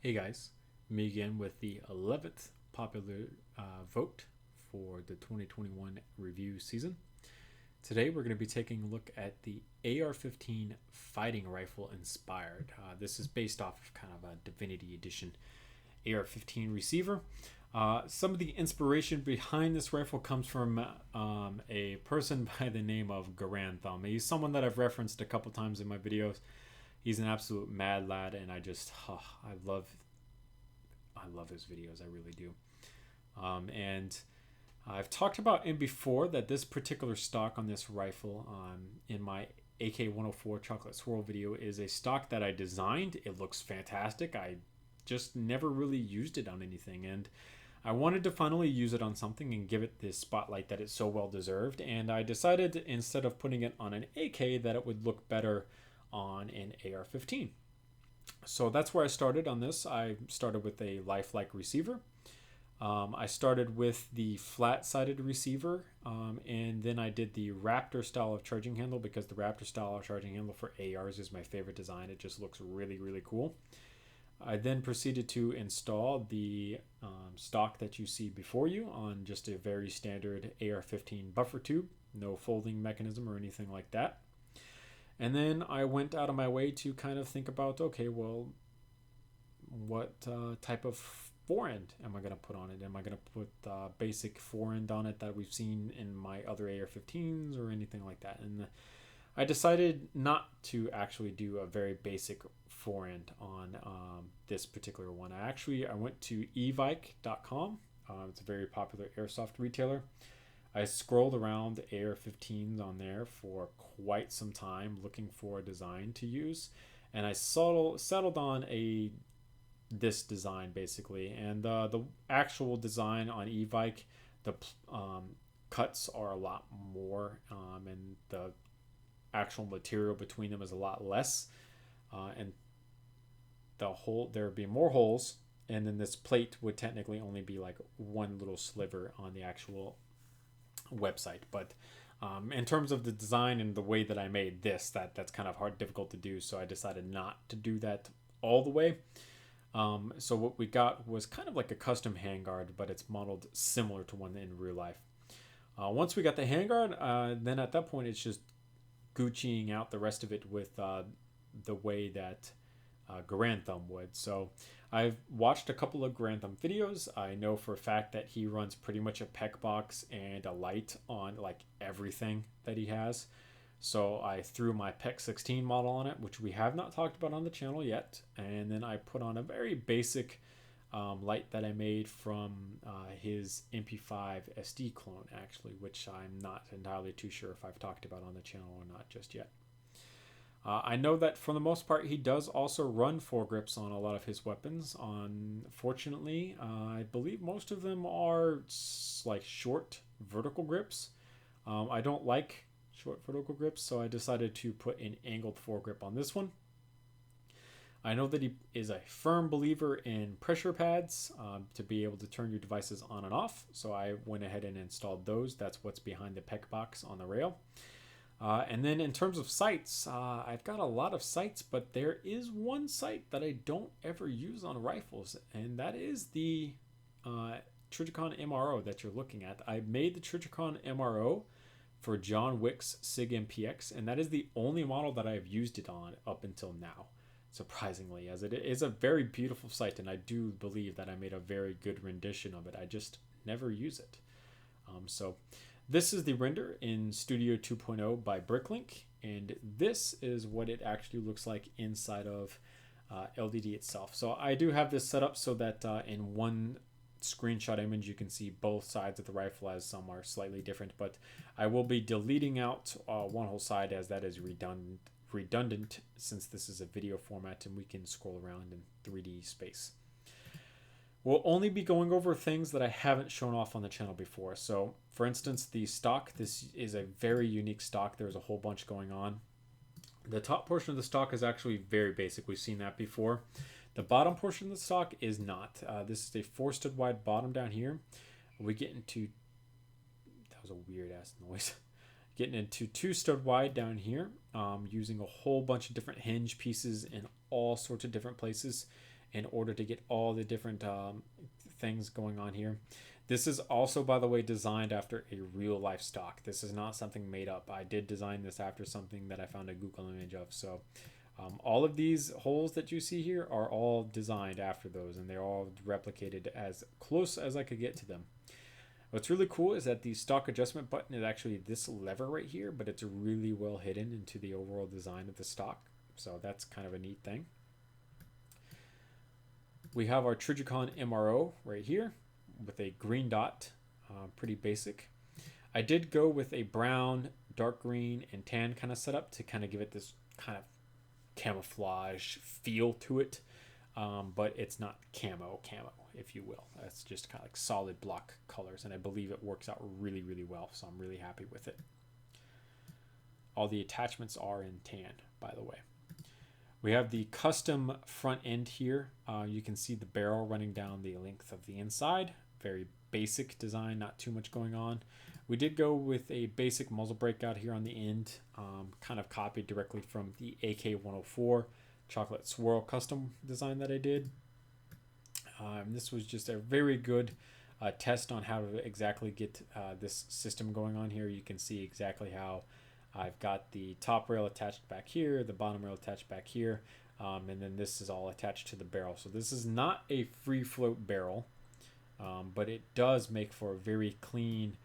Hey guys, me again with the 11th popular vote for the 2021 review season. Today we're going to be taking a look at the AR-15 fighting rifle inspired. This is based off of kind of a Divinity Edition AR-15 receiver. Some of the inspiration behind this rifle comes from a person by the name of Garand. He's someone that I've referenced a couple times in my videos. He's an absolute mad lad, and I love his videos. I really do. And I've talked about in before that this particular stock on this rifle in my AK-104 Chocolate Swirl video is a stock that I designed. It looks fantastic. I just never really used it on anything, and I wanted to finally use it on something and give it this spotlight that it's so well deserved. And I decided, instead of putting it on an AK, that it would look better on an AR-15. So that's where I started on this. I started with a lifelike receiver. I started with the flat-sided receiver, and then I did the Raptor style of charging handle, because the Raptor style of charging handle for ARs is my favorite design. It just looks really, really cool. I then proceeded to install the stock that you see before you on just a very standard AR-15 buffer tube, no folding mechanism or anything like that. And then I went out of my way to kind of think about, okay, well, what type of forend am I going to put on it? Am I going to put basic forend on it that we've seen in my other AR-15s or anything like that? And I decided not to actually do a very basic forend on this particular one. I went to evike.com. It's a very popular airsoft retailer. I scrolled around AR-15s on there for quite some time looking for a design to use, and I settled on this design basically. And the actual design on Evike, the cuts are a lot more, and the actual material between them is a lot less, and there would be more holes, and then this plate would technically only be like one little sliver on the actual website. But in terms of the design and the way that I made this, that's kind of difficult to do, so I decided not to do that all the way. So what we got was kind of like a custom handguard, but it's modeled similar to one in real life. Once we got the handguard, then at that point it's just Gucciing out the rest of it with the way that Garand would. So I've watched a couple of Garand videos. I know for a fact that he runs pretty much a PEC box and a light on like everything that he has. So I threw my PEC 16 model on it, which we have not talked about on the channel yet. And then I put on a very basic light that I made from his MP5 SD clone, actually, which I'm not entirely too sure if I've talked about on the channel or not just yet. I know that for the most part he does also run foregrips on a lot of his weapons. Unfortunately, I believe most of them are like short vertical grips. I don't like short vertical grips, so I decided to put an angled foregrip on this one. I know that he is a firm believer in pressure pads to be able to turn your devices on and off, so I went ahead and installed those. That's what's behind the PEC box on the rail. And then in terms of sights, I've got a lot of sights, but there is one sight that I don't ever use on rifles, and that is the trijicon MRO that you're looking at. I made the trijicon MRO for John Wick's SIG MPX, and that is the only model that I've used it on up until now, surprisingly, as it is a very beautiful sight, and I do believe that I made a very good rendition of it. I just never use it. So this is the render in Studio 2.0 by Bricklink, and this is what it actually looks like inside of LDD itself. So I do have this set up so that in one screenshot image you can see both sides of the rifle, as some are slightly different, but I will be deleting out one whole side, as that is redundant since this is a video format and we can scroll around in 3D space. We'll only be going over things that I haven't shown off on the channel before. So for instance, the stock, this is a very unique stock. There's a whole bunch going on. The top portion of the stock is actually very basic. We've seen that before. The bottom portion of the stock is not. This is a 4 stud wide bottom down here. We get into, that was a weird ass noise. Getting into 2 stud wide down here, using a whole bunch of different hinge pieces in all sorts of different places. in order to get all the different things going on here. This is also, by the way, designed after a real life stock. This is not something made up. I did design this after something that I found a Google image of. So all of these holes that you see here are all designed after those, and they're all replicated as close as I could get to them. What's really cool is that the stock adjustment button is actually this lever right here, but it's really well hidden into the overall design of the stock. So that's kind of a neat thing. We have our trijicon MRO right here with a green dot, pretty basic. I did go with a brown, dark green, and tan kind of setup to kind of give it this kind of camouflage feel to it, but it's not camo, if you will. That's just kind of like solid block colors, and I believe it works out really, really well, so I'm really happy with it. All the attachments are in tan, by the way. We have the custom front end here. You can see the barrel running down the length of the inside. Very basic design, not too much going on. We did go with a basic muzzle breakout here on the end, kind of copied directly from the AK-104 chocolate swirl custom design that I did. This was just a very good test on how to exactly get this system going on here. You can see exactly how I've got the top rail attached back here, the bottom rail attached back here, and then this is all attached to the barrel. So this is not a free float barrel, but it does make for a very clean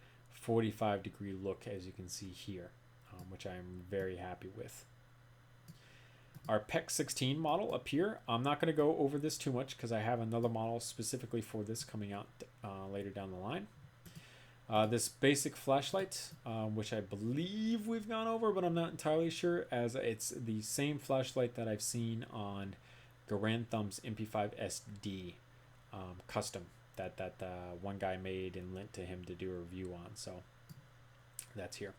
45-degree look, as you can see here, which I'm very happy with. Our PEC 16 model up here, I'm not going to go over this too much because I have another model specifically for this coming out later down the line. This basic flashlight, which I believe we've gone over, but I'm not entirely sure, as it's the same flashlight that I've seen on Garand Thumb's MP5 SD custom that one guy made and lent to him to do a review on. So that's here.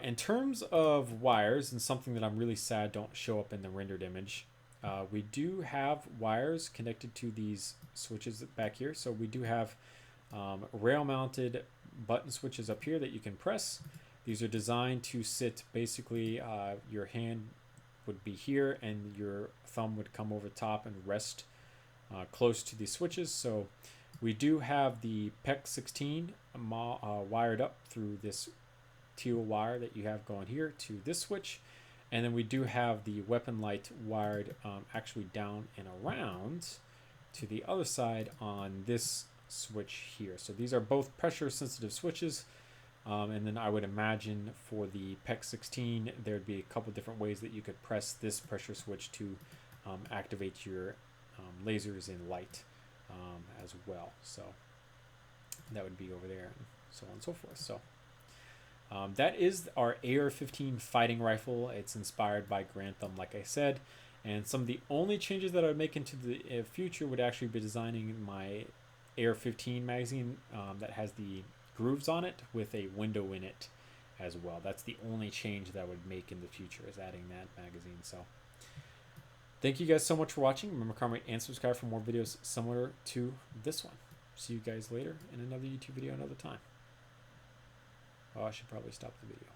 In terms of wires, and something that I'm really sad don't show up in the rendered image, we do have wires connected to these switches back here. So we do have rail mounted button switches up here that you can press. These are designed to sit basically, your hand would be here and your thumb would come over top and rest close to the switches. So we do have the PEC 16 wired up through this teal wire that you have going here to this switch, and then we do have the weapon light wired actually down and around to the other side on this switch here. So these are both pressure sensitive switches, and then I would imagine for the PEC 16 there'd be a couple different ways that you could press this pressure switch to activate your lasers in light as well. So that would be over there, and so on and so forth. So that is our AR-15 fighting rifle. It's inspired by Garand Thumb, like I said, and some of the only changes that I would make into the future would actually be designing my AR-15 magazine that has the grooves on it with a window in it as well. That's the only change that I would make in the future, is adding that magazine. So thank you guys so much for watching. Remember, comment and subscribe for more videos similar to this one. See you guys later in another YouTube video another time. Oh, I should probably stop the video.